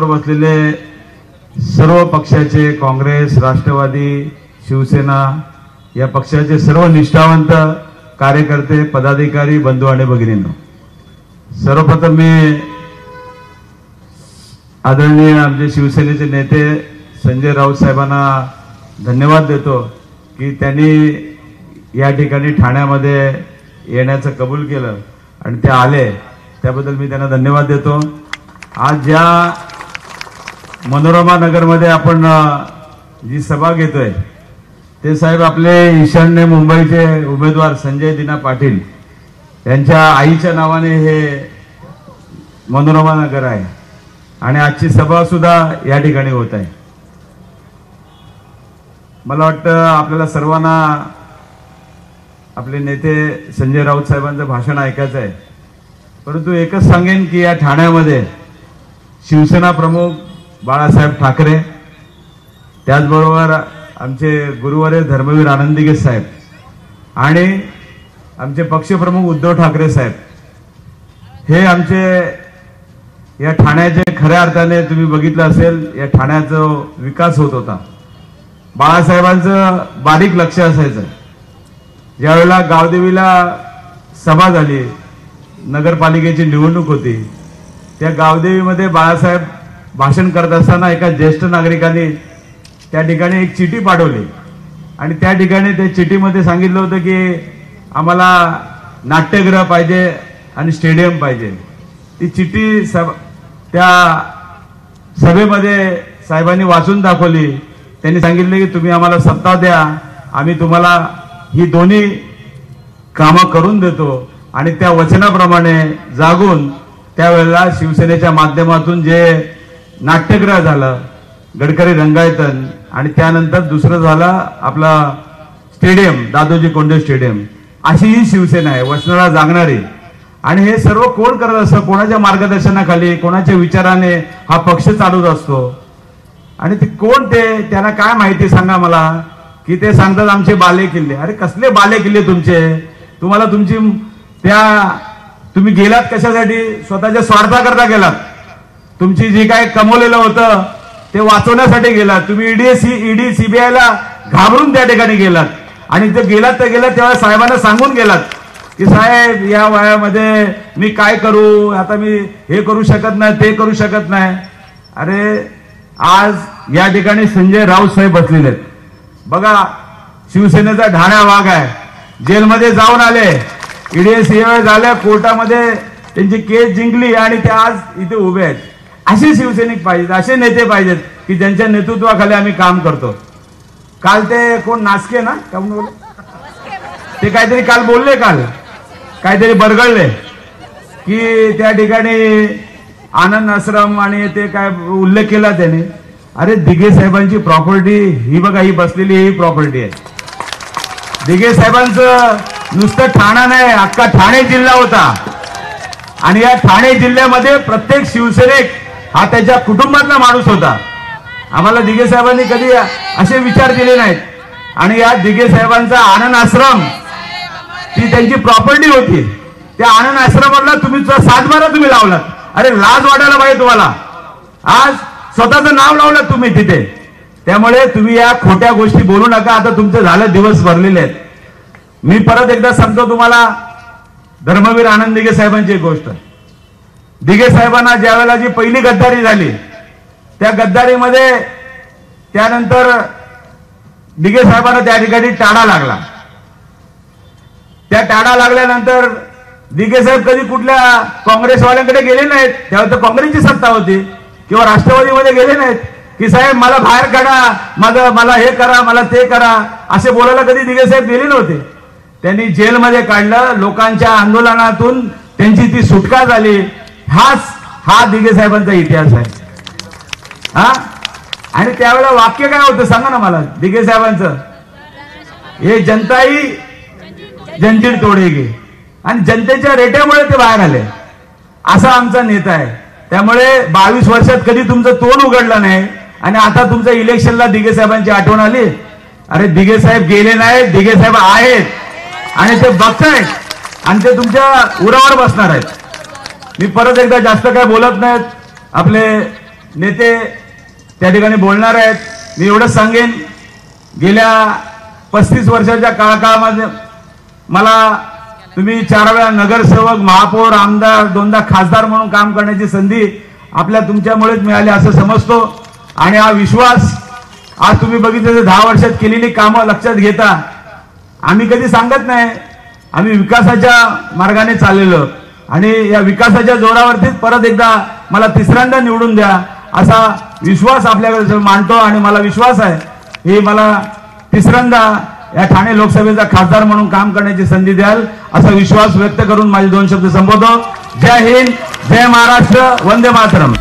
बसलेले सर्व पक्षाचे काँग्रेस, राष्ट्रवादी, शिवसेना या पक्षाचे सर्व निष्ठावंत कार्यकर्ते, पदाधिकारी, बंधू आणि भगिनींनो, सर्वप्रथम मी आदरणीय आमचे शिवसेनेचे नेते संजय राऊत साहेबांना धन्यवाद देतो की त्यांनी या ठिकाणी ठाण्यामध्ये येण्याचं कबूल केलं आणि ते आले, त्याबद्दल मी त्यांना धन्यवाद देतो। आज ज्या मनोरमा नगरमध्ये आपण जी सभा घेतोय ते साहेब आपले ईशान्य मुंबईचे उमेदवार संजय दिना पाटील यांच्या आईच्या नावाने हे मनोरमा नगर आहे आणि आजची सभा सुद्धा या ठिकाणी होत आहे। मला वाटतं आपल्याला सर्वांना आपले नेते संजय राऊत साहेबांचं भाषण ऐकायचं आहे, परंतु एकच सांगेन की या ठाण्यामध्ये शिवसेना प्रमुख बाळासाहेब ठाकरे, त्याचबरोबर आमचे गुरुवारे धर्मवीर आनंदीगे साहेब आणि आमचे पक्षप्रमुख उद्धव ठाकरे साहेब हे आमचे या ठाण्याचे खऱ्या अर्थाने तुम्ही बघितलं असेल या ठाण्याचा विकास होत होता। बाळासाहेबांचं बारीक लक्ष असायचं। ज्यावेळेला गावदेवीला सभा झाली, नगरपालिकेची निवडणूक होती, त्या गावदेवीमध्ये बाळासाहेब भाषण करत असताना एका ज्येष्ठ नागरिकांनी त्या ठिकाणी एक चिठी पाठवली आणि त्या ठिकाणी त्या चिठीमध्ये सांगितलं होतं की आम्हाला नाट्यगृह पाहिजे आणि स्टेडियम पाहिजे। ती चिठी त्या सभेमध्ये साहेबांनी वाचून दाखवली। त्यांनी सांगितले की तुम्ही आम्हाला सत्ता द्या, आम्ही तुम्हाला ही दोन्ही कामं करून देतो आणि त्या वचनाप्रमाणे जागून त्यावेळेला शिवसेनेच्या माध्यमातून जे नाट्यगृह झालं, गडकरी रंगायतन, आणि त्यानंतर दुसरं झालं आपला स्टेडियम, दादोजी कोंडे स्टेडियम। अशी ही शिवसेना आहे, वचनाला जागणारी। आणि हे सर्व कोण करत असतं? कोणाच्या मार्गदर्शनाखाली, कोणाच्या विचाराने हा पक्ष चालूच असतो। आणि ते कोण त्यांना काय माहिती सांगा मला, की ते सांगतात आमचे बाले किल्ले। अरे कसले बाले किल्ले तुमचे? तुम्हाला तुमची तुम्ही गेलात कशासाठी? स्वतःच्या स्वार्थाकरता गेलात। तुमची जी काय कमवलेलं होतं ते वाचवण्यासाठी गेलात। तुम्ही ईडी सीबीआयला घाबरून त्या ठिकाणी गेलात आणि ते गेलात तर गेलात तेव्हा साहेबांना सांगून गेलात की साहेब या वयामध्ये मी काय करू, आता मी हे करू शकत नाही, ते करू शकत नाही। अरे आज या ठिकाणी संजय राऊत साहेब बसलेले आहेत बघा, शिवसेनेचा ढाण्या वाघ आहे, जेलमध्ये जाऊन आले, ईडी सीबीआय झाल्या, कोर्टामध्ये त्यांची केस जिंकली आणि ते आज इथे उभे आहेत। असे शिवसैनिक पाहिजेत, असे नेते पाहिजेत की ज्यांच्या नेतृत्वाखाली आम्ही काम करतो। काल ते कोण नासके ना का बोलले, ते काहीतरी काल बोलले, काल काहीतरी बरगळले की त्या ठिकाणी आनंद आश्रम आणि ते काय उल्लेख केला त्याने। अरे दिघे साहेबांची प्रॉपर्टी ही बघा, ही बसलेली ही प्रॉपर्टी आहे। दिघे साहेबांचं नुसतं ठाणा नाही, अख्खा ठाणे जिल्हा होता आणि या ठाणे जिल्ह्यामध्ये प्रत्येक शिवसैनिक हा त्याच्या कुटुंबातला माणूस होता। आम्हाला दिघे साहेबांनी कधी असे विचार दिले नाहीत आणि या दिघे साहेबांचा आनंद आश्रम ती त्यांची प्रॉपर्टी होती। त्या आनंद आश्रमाला तुम्ही सातबारा तुम्ही लावलात। अरे लाज वाटायला पाहिजे तुम्हाला, आज स्वतःचं नाव लावलं तुम्ही तिथे। त्यामुळे तुम्ही या खोट्या गोष्टी बोलू नका, आता तुमचे झाले दिवस भरलेले आहेत। मी परत एकदा सांगतो तुम्हाला धर्मवीर आनंद दिघे साहेबांची एक गोष्ट। दिघे साहेबांना ज्या वेळेला जी पहिली गद्दारी झाली त्या गद्दारीमध्ये त्यानंतर दिघे साहेबांना त्या ठिकाणी टाळा लागला। त्या टाळा लागल्यानंतर दिघे साहेब कधी कुठल्या काँग्रेसवाल्यांकडे गेले नाहीत, तेव्हा तर काँग्रेसची सत्ता होती, किंवा राष्ट्रवादीमध्ये गेले नाहीत की साहेब मला बाहेर काढा, मला हे करा, मला ते करा, असे बोलायला कधी दिघे साहेब गेले नव्हते। त्यांनी जेलमध्ये काढलं, लोकांच्या आंदोलनातून त्यांची ती सुटका झाली। हा दिघे साहेबांचा इतिहास आहे हा। आणि त्यावेळेला वाक्य काय होतं सांगा ना मला दिघे साहेबांचं, हे जनताही जंजीर तोडेगी, आणि जनतेच्या रेट्यामुळे ते बाहेर आले, असा आमचा नेता आहे। त्यामुळे 22 वर्षात कधी तुमचं तोंड उघडलं नाही आणि आता तुमच्या इलेक्शनला दिघे साहेबांची आठवण आली। अरे दिघे साहेब गेले नाहीत, दिघे साहेब आहेत आणि ते बघतायत आणि ते तुमच्या उरावर बसणार आहेत। मी परत एकदा जास्त काय बोलत नाहीत, आपले नेते त्या ठिकाणी बोलणार आहेत। मी एवढंच सांगेन, गेल्या 35 वर्षाच्या काळामध्ये मला तुम्ही 4 वेळा नगरसेवक, महापौर, आमदार, 2दा खासदार म्हणून काम करण्याची संधी आपल्या तुमच्यामुळेच मिळाली असं समजतो। आणि हा विश्वास आज तुम्ही बघितलं 10 वर्षात केलेली कामं लक्षात घेता आम्ही कधी सांगत नाही, आम्ही विकासाच्या मार्गाने चाललेलो आणि या विकासाच्या जोरावरतीच परत एकदा मला तिसऱ्यांदा निवडून द्या असा विश्वास आपल्याकडे मानतो। आणि मला विश्वास आहे हे मला तिसऱ्यांदा या ठाणे लोकसभेचा खासदार म्हणून काम करण्याची संधी द्याल असा विश्वास व्यक्त करून माझे 2 शब्द संबोधतो। जय हिंद, जय महाराष्ट्र, वंदे मातरम।